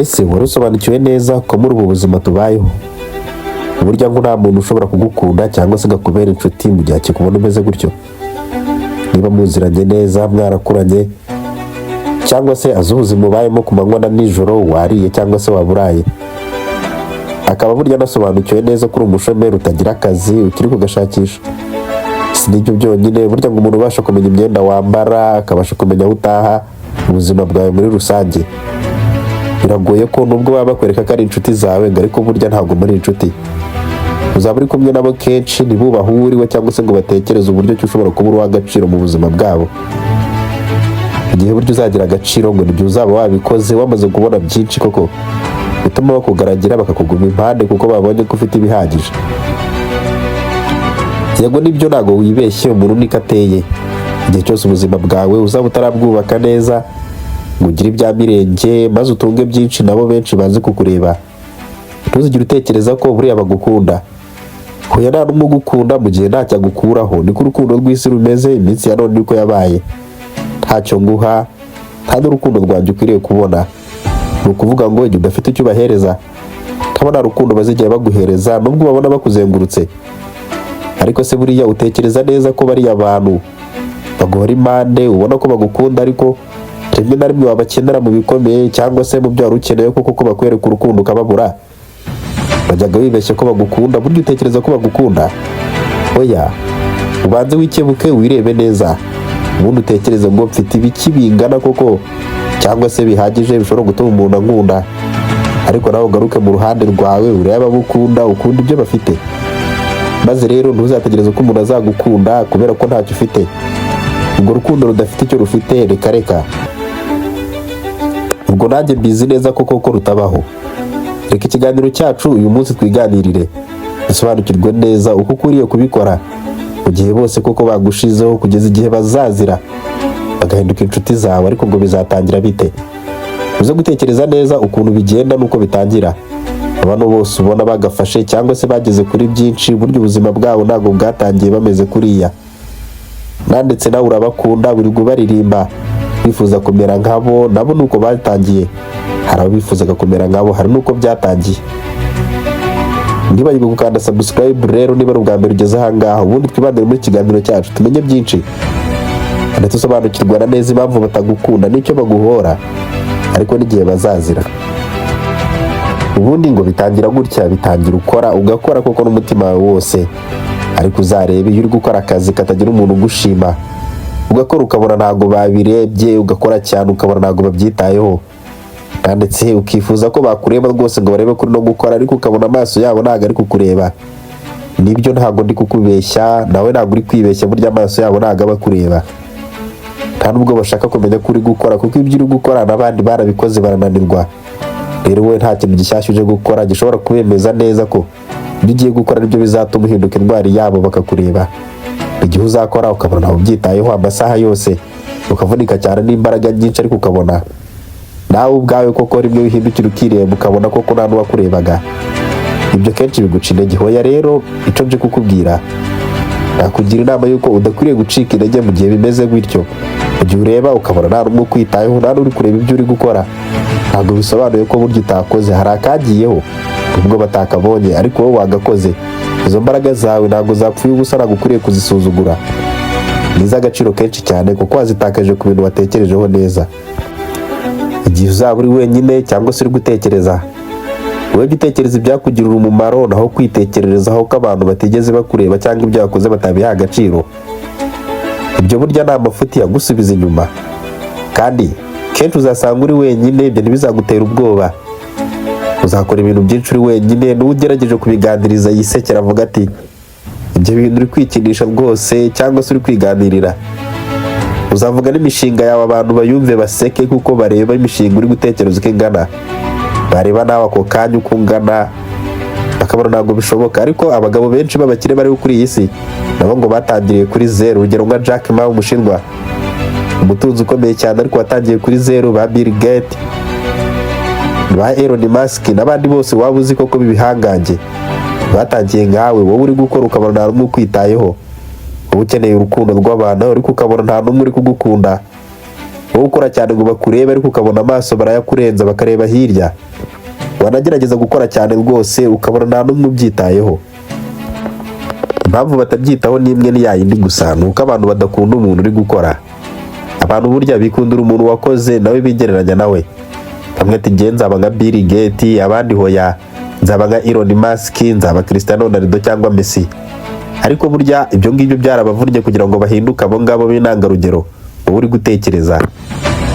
ese warasobanukiwe neza ko muri ubu buzima tubayeho burya ngo nta muntu ushobora kugukunda cyangwa se agakubera inshuti mu gihe akikubona umeze gutyo? Niba muziranye neza, mwarakuranye, cyangwa se azi ubuzima ubayemo ku manywa na nijoro, wariye cyangwa se waburaye, akaba burya anasobanukiwe neza ko uri umushomeri utagira akazi ukiri kugashakisha. Si n'ibyo byonyine, burya ngo umuntu ubasha kumenya imyenda wambara, akabasha kumenya aho utaha, ubuzima bwawe muri rusange. Biragoye ko nubwo baba bakwereka ko ari inshuti zawe ngo ariko burya ntabwo muri inshuti. Uzaba uri kumwe nabo kenshi ntibubahe uwo uriwe cyangwa se ngo batekereze uburyo ki ushobora kuba uw'agaciro mu buzima bwabo. Igihe buryo uzagira agaciro ngo nibyo uzaba wabikoze wamaze kubona byinshi koko bituma bakugaragira bakakuguma impande kuko babonye ko ufite ibihagije. Yego nibyo ntabwo wibeshye, umuntu niko ateye. Igihe cyose ubuzima bwawe uzaba utarabwubaka neza ngo ugire ibya mirenge maze utunge byinshi nabo benshi baze kukureba, ntuzigire utekereza ko buriya bagukunda. Hoya nta n'umwe ugukunda mu gihe ntacyo agukuraho. Niko urukundo rw'isi rumeze, iminsi ya none niko yabaye. Ntacyo nguha, nta n'urukundo rwanjye ukwiriye kubona. Ni ukuvuga ngo igihe udafite icyo ubahereza, ntabona rukundo bazijya baguhereza nubwo babona bakuzengurutse. Ariko se buriya utekereza neza ko bariya abantu baguhora impande ubona ko bagukunda, ariko rimwe na rimwe wabakenera mu bikomeye cyangwa se mu byo wari ukeneye kuko bakwereka urukundo ukababura? Bajyaga wibeshya ko bagukunda, burya utekereza ko bagukunda? Oya, ubanze wikebuke wirebe neza, ubundi utekereze ngo mfite ibiki bingana koko cyangwa se bihagije bishobora gutuma umuntu ankunda. Ariko nawe ugaruke mu ruhande rwawe urebe abo ukunda, ukunda ibyo bafite. Maze rero ntuzategereze ko umuntu azagukunda kubera ko ntacyo ufite. Ubwo rukundo rudafite icyo rufite reka. Ubwo nanjye mbizi neza ko koko rutabaho. Reka ikiganiro cyacu uyu munsi twiganirire, dusobanukirwe neza uko ukwiriye kubikora mu gihe bose koko bagushizeho kugeza igihe bazazira bagahinduka inshuti zawe. Ariko ngo bizatangira bite? Uze gutekereza neza ukuntu bigenda nuko bitangira. Abantu bose ubona bagafashe cyangwa se bageze kuri byinshi, burya ubuzima bwabo ntabwo bwatangiye bameze kuriya. Nandetse nawe urabakunda, buri baririmba bifuza kumera nkabo, nabo nuko batangiye. Hari abo bifuzaga kumera nkabo, hari nuko byatangiye. Ntibagirwe gukanda subscribe rero niba ari ubwa mbere ugeze aha ngaha, ubundi twibandire muri kiganiro cyacu tumenye byinshi kandi tusobanukirwa neza impamvu batagukunda n'icyo baguhora, ariko n'igihe bazazira. Ubundi ngo bitangira gutya, bitangira ukora ugakora koko n'umutima wawe wose, ariko uzarebe iyo uri gukora akazi katagira umuntu ugushima, ugakora ukabona ntabwo babirebye, ugakora cyane ukabona ntabwo babyitayeho, ndetse ukifuza ko bakureba rwose ngo barebe kuri no gukora, ariko ukabona amaso yabo ntabwo ari kukureba. Nibyo ntabwo ndi kukubeshya, nawe ntabwo uri kwibeshya, burya amaso yabo ntabwo aba akureba. Nta nubwo bashaka kumenya ko uri gukora kuko ibyo uri gukora n'abandi barabikoze barananirwa. Rero wowe nta kintu gishyashya uje gukora gishobora kubemeza neza ko ibyo ugiye gukora nibyo bizatuma uhinduka indwara yabo bakakureba. Igihe uzakora ukabona ntawe ubyitayeho amasaha yose, ukavunika cyane n'imbaraga nyinshi, ariko ukabona nawe ubwawe koko rimwe wihindukira ukireba ukabona koko nta n'uwakurebaga. Ibyo kenshi biguca intege. Hoya rero icyo nje kukubwira, nakugira inama y'uko udakwiriye gucika intege mu gihe bimeze gutyo. Mu gihe ureba ukabona nta n'umwe ukwitayeho, nta n'uri kureba ibyo uri gukora, ntabwo bisobanuye ko burya utakoze. Hari akagiyeho nubwo batakabonye, ariko wowe wagakoze. Izo mbaraga zawe ntabwo zapfuye ubusa, ntabwo ukwiriye kuzisuzugura. Ni iz'agaciro kenshi cyane kuko wazitakaje ku bintu watekerejeho neza. Igihe uzaba uri wenyine cyangwa se uri gutekereza, wowe jya utekereza ibyakugirira umumaro naho kwitekererezaho ko abantu batigeze bakureba cyangwa ibyo wakoze batabiha agaciro. Ibyo burya ni amafuti yagusubiza inyuma, kandi kenshi uzasanga uri wenyine. Ibyo ntibizagutera ubwoba, uzakora ibintu byinshi uri wenyine. N'ugerageje kubiganiriza yisekera avuga ati ibyo bintu uri kwikinisha rwose cyangwa se uri kwiganirira. Uzavuga n'imishinga yawe abantu bayumve baseke kuko bareba imishinga uri gutekereza uko ingana, bareba nawe ako kanya uko ungana bakabona ntabwo bishoboka. Ariko abagabo benshi b'abakire bari kuri iyi si nabo ngo batangiriye kuri zero. Urugero nka Jack Ma umushinwa, umutunzi ukomeye cyane ariko watangiye kuri zero, ba Bill Gates, ba Elon Musk n'abandi bose waba uzi koko bibihangange batangiye nkawe. Wowe uri gukora ukabona nta n'umwe ukwitayeho, wowe ukeneye urukundo rw'abantu ariko ukabona nta n'umwe uri kugukunda. Wowe ukora cyane ngo bakurebe ariko ukabona amaso barayakurenza bakareba hirya. banagerageza gukora cyane rwose ukabona nta n'umwe ubyitayeho. Impamvu batabyitaho ni imwe ni yayindi gusa, ni uko abantu badakunda umuntu uri gukora. Abantu burya bikundira umuntu wakoze nawe bigereranya nawe. Bamwe ati nge nzaba nka Bill Gates, abandi hoya nzaba nka Elon Musk, nzaba Cristiano Ronaldo cyangwa Messi. Ariko burya ibyo ngibyo byarabavunnye kugira ngo bahinduke abo ngabo b'intangarugero wowe uri gutekereza.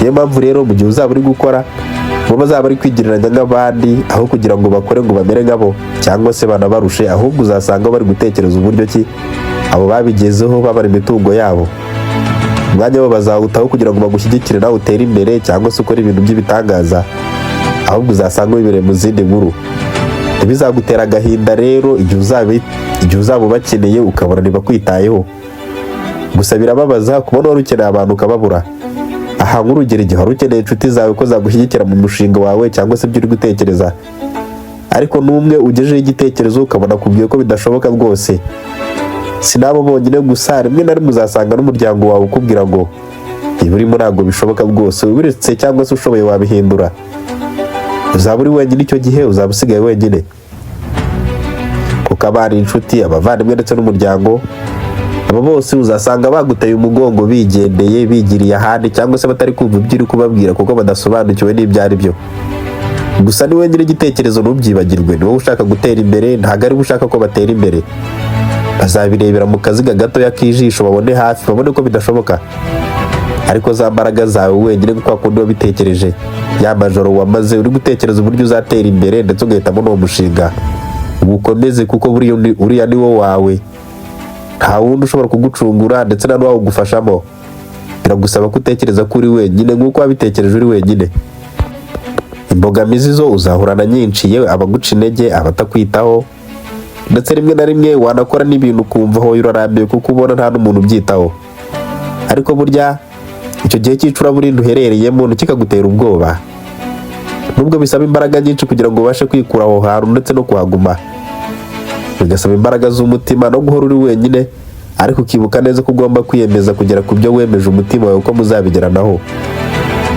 Niyo mpamvu rero mu gihe uzaba uri gukora bo bazaba bari kwigereranya nk'abandi aho kugira ngo bakore ngo bamere nkabo cyangwa se banabarushe, ahubwo uzasanga bari gutekereza uburyo ki abo babigezeho babara imitungo yabo. Umwanya wo bazawutaho kugira ngo bagushyigikire nawe utere imbere cyangwa se ukore ibintu by'ibitangaza, ahubwo uzasanga wibereye mu zindi nkuru. Ntibizagutera agahinda rero igihe uzaba ubakeneye ukabona ntibakwitayeho. Gusa birababaza kubona wari ukeneye abantu ukababura. Aha nk'urugero, igihe wari ukeneye inshuti zawe ko zagushyigikira mu mushinga wawe cyangwa se ibyo uri gutekereza, ariko n'umwe ugejejeho igitekerezo ukabona akubwiye ko bidashoboka rwose. Si nabo bonyine gusa, rimwe na rimwe uzasanga n'umuryango wawe ukubwira ngo ibi urimo ntabwo bishoboka rwose, ubiretse cyangwa se ushoboye wabihindura. Uzaba uri wenyine icyo gihe, uzaba usigaye wenyine. Kuko abana, inshuti, abavandimwe ndetse n'umuryango, abo bose uzasanga baguteye umugongo bigendeye, bigiriye ahandi cyangwa se batari kumva ibyo uri kubabwira kuko badasobanukiwe n'ibyo ari byo. Gusa ni wenyine igitekerezo, ntubyibagirwe. Ni wowe ushaka gutera imbere, ntabwo ari bo ushaka ko batera imbere. Bazabirebera mu kaziga gatoya k'ijisho, babone hafi, babone ko bidashoboka. Ariko za mbaraga zawe wenyine kuko wakundi wabitekereje, ya majoro wamaze uri gutekereza uburyo uzatera imbere ndetse ugahitamo n'uwo mushinga, ukomeze kuko uriya ni wo wawe. Nta wundi ushobora kugucungura ndetse nta n'uwawugufashamo. Biragusaba ko utekereza ko uri wenyine nk'uko wabitekereje uri wenyine. Imbogamizi zo uzahurana nyinshi, yewe abaguca intege, abatakwitaho, ndetse rimwe na rimwe wanakora n'ibintu ukumva aho urarambiwe kuko ubona nta n'umuntu ubyitaho. Ariko burya icyo gihe cy'icuraburindi uherereyemo ntikikagutera ubwoba. Nubwo bisaba imbaraga nyinshi kugira ngo ubashe kwikura aho hantu ndetse no kuhaguma, bigasaba imbaraga z'umutima no guhora uri wenyine, ariko ukibuka neza ko ugomba kwiyemeza kugera ku byo wemeje umutima wawe ko muzabigeranaho.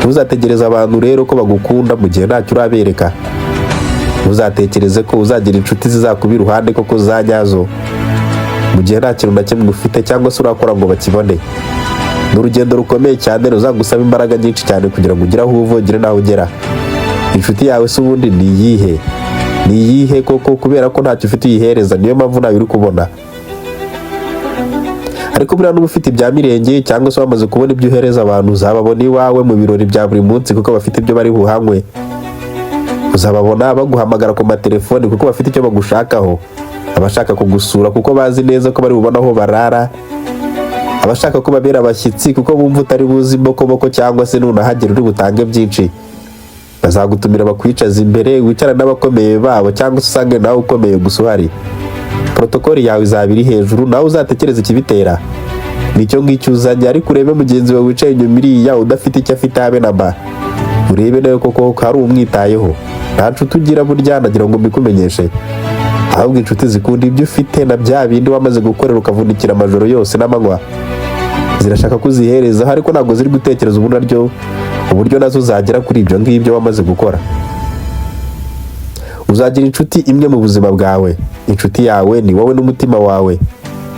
Ntuzategereze abantu rero ko bagukunda mu gihe ntacyo urabereka. Ntuzatekereze ko uzagira inshuti zizakuba iruhande koko za nyazo mu gihe nta kintu na kimwe ufite cyangwa se urakora ngo bakibone. Ni urugendo rukomeye cyane ruzagusaba imbaraga nyinshi cyane kugira ngo ugire aho uva ugire n'aho ugera. Inshuti yawe se ubundi ni iyihe? Ni iyihe koko? Kubera ko ntacyo ufite uyihereza, niyo mpamvu nawe uri kubona. Ariko buriya n'uba ufite ibya mirenge cyangwa se wamaze kubona ibyo uhereza abantu, uzababona iwawe mu birori bya buri munsi kuko bafite ibyo bari buhanywe. Uzababona baguhamagara ku matelefoni kuko bafite icyo bagushakaho. Abashaka kugusura kuko bazi neza ko bari bubona aho barara. Abashaka ko babera abashyitsi kuko bumva utari buzi imbokoboko cyangwa se nunahagera uri butange byinshi. Bazagutumira bakwicaza imbere, wicara n'abakomeye babo cyangwa se usange nawe ukomeye gusa uhari. Protokoli yawe izaba iri hejuru, nawe uzatekereza ikibitera. Nicyo ngicyo uzanye, ariko urebe mugenzi wawe wicaye inyuma iriya udafite icyo afite habe na mba. Urebe nawe koko hari umwitayeho. Nta nshuti ugira burya, nagira ngo mbikumenyeshe. Ahubwo inshuti zikunda ibyo ufite na bya bindi wamaze gukorera ukavunikira amajoro yose n'amanywa. Zirashaka kuzihereza, ariko ntabwo ziri gutekereza uburyo nazo zagera kuri ibyo ngibyo wamaze gukora. Uzagira inshuti imwe mu buzima bwawe. Inshuti yawe ni wowe n'umutima wawe.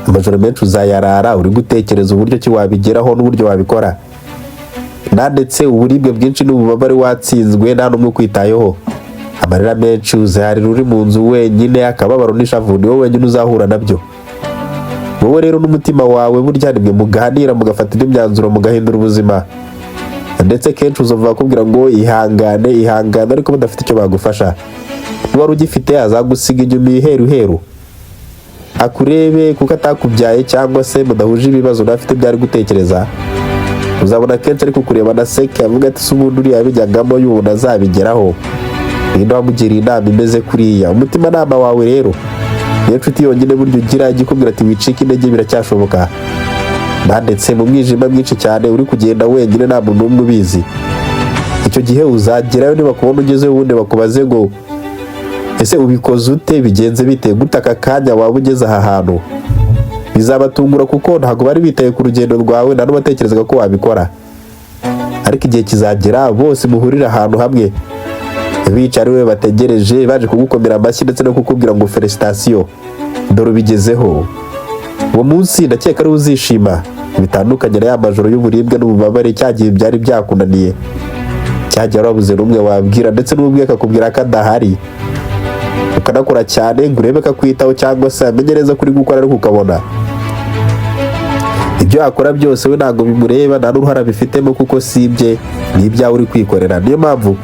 Amajoro menshi uzayarara uri gutekereza uburyo ki wabigeraho n'uburyo wabikora. Ndetse uburibwe bwinshi n'ububabare watsinzwe nta n'umwe ukwitayeho. Amarira menshi uzayarira uri mu nzu wenyine, akababaro n'ishavu ni wowe wenyine uzahura nabyo. Wowe rero n'umutima wawe burya nimwe muganira mugafatira imyanzuro mugahindura ubuzima. Ndetse kenshi uzumva bakubwira ngo ihangane, ariko badafite icyo bagufasha. Wari ugifite azagusiga inyuma iheru, akurebe kuko atakubyaye cyangwa se mudahuje ibibazo ntafite byari gutekereza. Uzabona kenshi ariko kureba na seke avuga ati se ubundi uriya bijyagamo yubona azabigeraho. Ninde wamugiriye inama imeze kuriya? Umutima nama wawe rero niyo nshuti yonyine buryo ugira igikubwira ati wicike intege, biracyashoboka. Ndetse mu mwijima mwinshi cyane uri kugenda wenyine nta muntu n'umwe ubizi. Icyo gihe uzagerayo nibakubona ugezeyo ubundi bakubaze ngo ese ubikoze ute, bigenze bite, gute aka kanya waba ugeze aha hantu? Bizabatungura kuko ntabwo bari bitaye ku rugendo rwawe, nta n'ubatekerezaga ko wabikora. Ariko igihe kizagera bose muhurira ahantu hamwe, bicaye ari we bategereje baje kugukomera amashyi ndetse no kukubwira ngo felicitation, dore ubigezeho. Uwo munsi ndakeka ari uzishima bitandukanye na ya majoro y'uburibwe n'ububabare cyagiye byari byakunaniye, cyagiye warabuze n'umwe wabwira ndetse n'ubwe akakubwira ko adahari, ukanakora cyane ngo urebe ko akwitaho cyangwa se amenye neza kuri gukora ariko ukabona ibyo yakora byose we ntabwo bimureba, nta n'uruhara bifitemo kuko si ibye, ni ibyawe uri kwikorera. Niyo mpamvu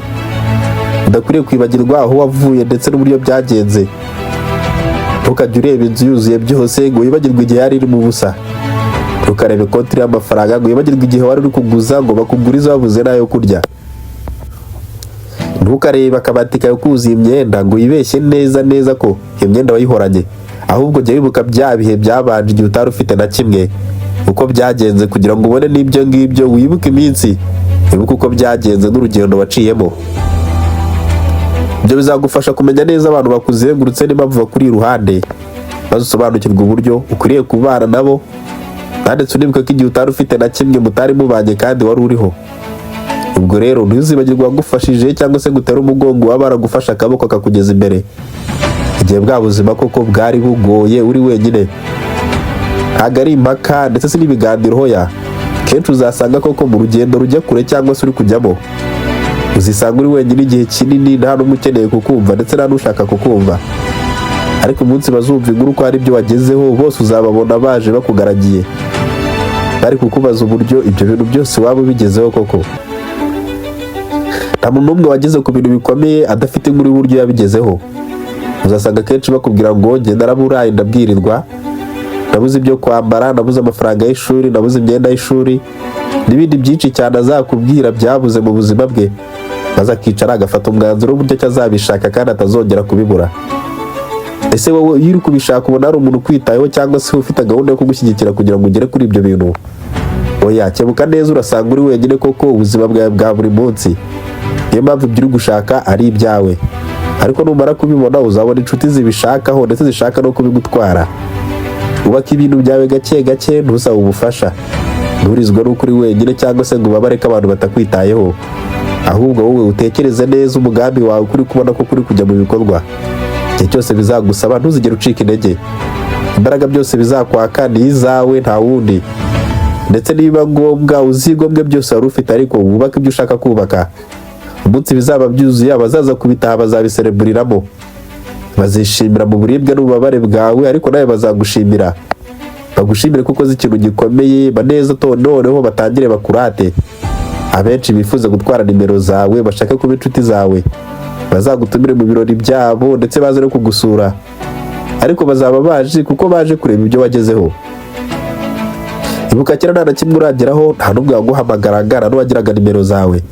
udakwiriye kwibagirwa aho wavuye ndetse n'uburyo byagenze. Ntukajya ureba inzu yuzuye byose ngo wibagirwe igihe yari iri mu busa, ntukarebe konti y'amafaranga ngo wibagirwe igihe wari uri kuguza ngo bakugurize wabuze n'ayo kurya, ntukarebe akabati kawe kuzuye imyenda ngo wibeshye neza ko iyo myenda wayihoranye, ahubwo jya wibuka bya bihe byabanje igihe utari ufite na kimwe uko byagenze kugira ngo ubone n'ibyo ngibyo, wibuke iminsi, wibuke uko byagenze n'urugendo waciyemo. Ibyo bizagufasha kumenya neza abantu bakuzengurutse n'impamvu bakuri iruhande, maze usobanukirwa uburyo ukwiriye kubana nabo, ndetse unibuka ko igihe utari ufite na kimwe mutari mubanye kandi wari uriho. Ubwo rero ntuzibagirwe wagufashije cyangwa se gutera umugongo waba baragufasha akaboko akakugeza imbere igihe bwa buzima koko bwari bugoye uri wenyine. Ntabwo ari impaka ndetse si n'ibiganiro hoya, kenshi uzasanga koko mu rugendo rujya kure cyangwa se uri kujyamo uzisanga uri wenyine igihe kinini, nta n'umwe ukeneye kukumva ndetse nta n'ushaka kukumva. Ariko umunsi bazumva inkuru ko hari ibyo wagezeho, bose uzababona baje bakugaragiye, bari kukubaza uburyo ibyo bintu byose waba ubigezeho koko. Nta muntu n'umwe wageze ku bintu bikomeye adafite inkuru y'uburyo yabigezeho. Uzasanga kenshi bakubwira ngo njye naraburaye ndabwirirwa, nabuze ibyo kwambara, nabuze amafaranga y'ishuri, nabuze imyenda y'ishuri n'ibindi byinshi cyane azakubwira byabuze mu buzima bwe, maze akicara agafata umwanzuro w'uburyo azabishaka kandi atazongera kubibura. Ese wowe iyo uri kubishaka ubona hari umuntu ukwitayeho cyangwa se ufite gahunda yo kugushyigikira kugira ngo ugere kuri ibyo bintu? Oya, kebuka neza urasanga uri wenyine koko ubuzima bwawe bwa buri munsi. Niyo mpamvu ibyo uri gushaka ari ibyawe, ariko numara kubibona uzabona inshuti zibishakaho ndetse zishaka no kubigutwara. Ubaka ibintu byawe gake gake, ntusabe ubufasha, nturizwe n'uko uri wenyine cyangwa se ngo ubabare ko abantu batakwitayeho, ahubwo wowe utekereze neza umugambi wawe kuri kubona ko kuri kujya mu bikorwa. Igihe cyose bizagusaba ntuzigere ucika intege, imbaraga byose bizakwaka ni izawe nta wundi, ndetse niba ngombwa uzigomwe byose wari ufite ariko wubake ibyo ushaka kubaka. Umunsi bizaba byuzuye abazaza kubitaha bazabisereburiramo, bazishimira mu buribwe n'ububabare bwawe, ariko nawe bazagushimira, bagushimire kuko uzi ikintu gikomeye, baneza noneho batangire bakurate. Abenshi bifuza gutwara nimero zawe bashaka kuba inshuti zawe, bazagutumire mu birori byabo ndetse baze no kugusura, ariko bazaba baje kuko baje kureba ibyo wagezeho. Ibuka kera nta na kimwe urageraho nta n'ubwo waguhamagaraga nta n'uwagiraga nimero zawe.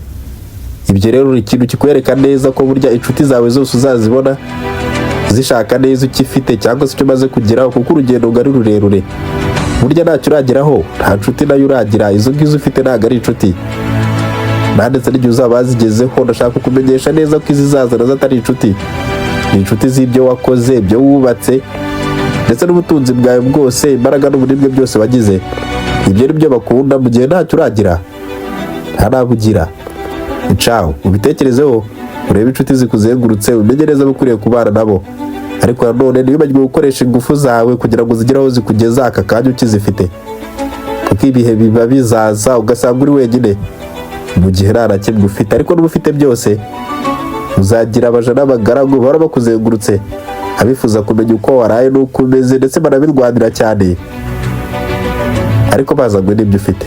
Ibyo rero ni ikintu kikwereka neza ko burya inshuti zawe zose uzazibona zishaka neza icyo ufite cyangwa se icyo umaze kugeraho, kuko urugendo ngari rurerure. Burya ntacyo urageraho nta nshuti nayo uragira, izo ngizo ufite ntabwo ari inshuti. Ndetse n'igihe uzaba wazigezeho ndashaka kukumenyesha neza ko izizaza nazo atari inshuti, ni inshuti z'ibyo wakoze, ibyo wubatse ndetse n'ubutunzi bwawe bwose, imbaraga n'uburibwe byose wagize. Ibyo ni byo bakunda mu gihe ntacyo uragira, nta nabugira. Ciao, ubitekerezeho, urebe inshuti zikuzengurutse, umenye neza ukwiriye kubana nabo, ariko nanone ntiwibagirwe gukoresha ingufu zawe kugira ngo zigere aho zikugeza aka kanya ukizifite, kuko ibihe biba bizaza ugasanga uri wenyine mu gihe nta na kimwe ufite, ariko n'uba ufite byose. Uzagira abaja n'abagaragu bahora bakuzengurutse, abifuza kumenya uko waraye n'uko umeze ndetse banabirwanira cyane, ariko bazanywe n'ibyo ufite.